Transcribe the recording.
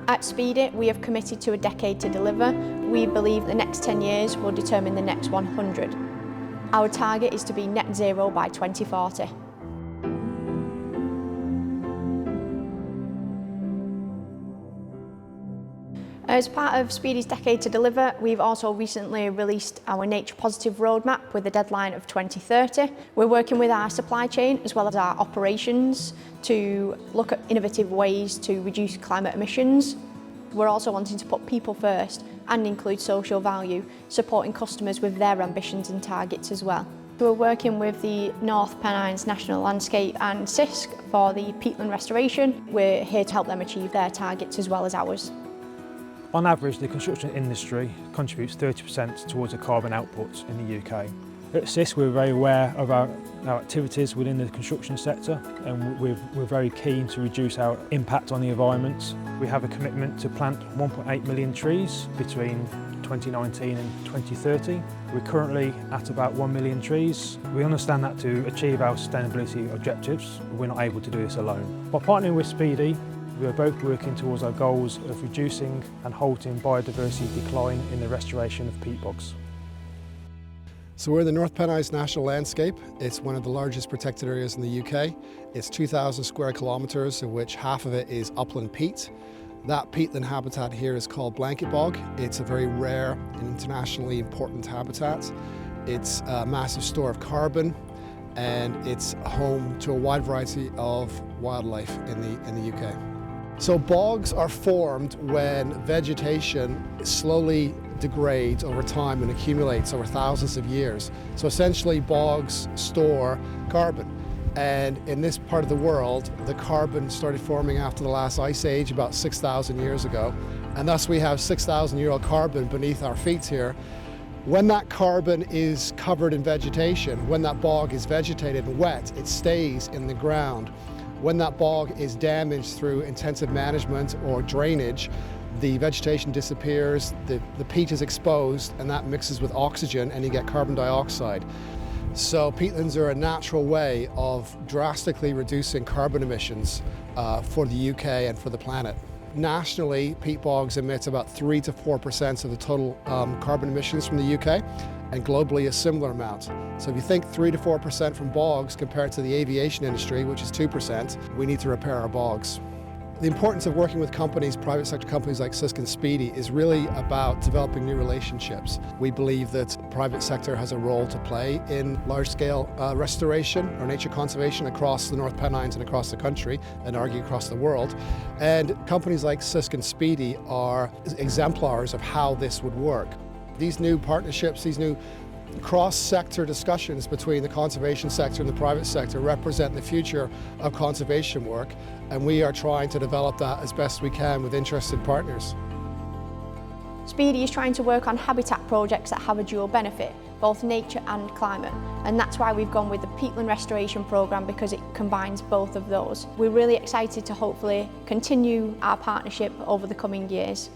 At Speedy, we have committed to a decade to deliver. We believe the next 10 years will determine the next 100. Our target is to be net zero by 2040. As part of Speedy's Decade to Deliver, we've also recently released our Nature Positive roadmap with a deadline of 2030. We're working with our supply chain as well as our operations to look at innovative ways to reduce climate emissions. We're also wanting to put people first and include social value, supporting customers with their ambitions and targets as well. We're working with the North Pennines National Landscape and CISC for the peatland restoration. We're here to help them achieve their targets as well as ours. On average, the construction industry contributes 30% towards the carbon output in the UK. At CISC, we're very aware of our activities within the construction sector, and we're very keen to reduce our impact on the environment. We have a commitment to plant 1.8 million trees between 2019 and 2030. We're currently at about 1 million trees. We understand that to achieve our sustainability objectives, we're not able to do this alone. By partnering with Speedy, we are both working towards our goals of reducing and halting biodiversity decline in the restoration of peat bogs. So we're in the North Pennines National Landscape. It's one of the largest protected areas in the UK. It's 2,000 square kilometres, of which half of it is upland peat. That peatland habitat here is called blanket bog. It's a very rare and internationally important habitat. It's a massive store of carbon, and it's home to a wide variety of wildlife in the UK. So bogs are formed when vegetation slowly degrades over time and accumulates over thousands of years. So essentially bogs store carbon. And in this part of the world, the carbon started forming after the last ice age about 6,000 years ago. And thus we have 6,000-year-old carbon beneath our feet here. When that carbon is covered in vegetation, when that bog is vegetated and wet, it stays in the ground. When that bog is damaged through intensive management or drainage, the vegetation disappears, the peat is exposed, and that mixes with oxygen and you get carbon dioxide. So peatlands are a natural way of drastically reducing carbon emissions for the UK and for the planet. Nationally, peat bogs emit about 3 to 4% of the total carbon emissions from the UK, and globally a similar amount. So if you think 3 to 4% from bogs compared to the aviation industry, which is 2%, we need to repair our bogs. The importance of working with companies, private sector companies like CISC and Speedy, is really about developing new relationships. We believe that the private sector has a role to play in large-scale restoration or nature conservation across the North Pennines and across the country, and argue across the world. And companies like CISC and Speedy are exemplars of how this would work. These new partnerships, these new cross-sector discussions between the conservation sector and the private sector represent the future of conservation work, and we are trying to develop that as best we can with interested partners. Speedy is trying to work on habitat projects that have a dual benefit, both nature and climate, and that's why we've gone with the peatland restoration programme, because it combines both of those. We're really excited to hopefully continue our partnership over the coming years.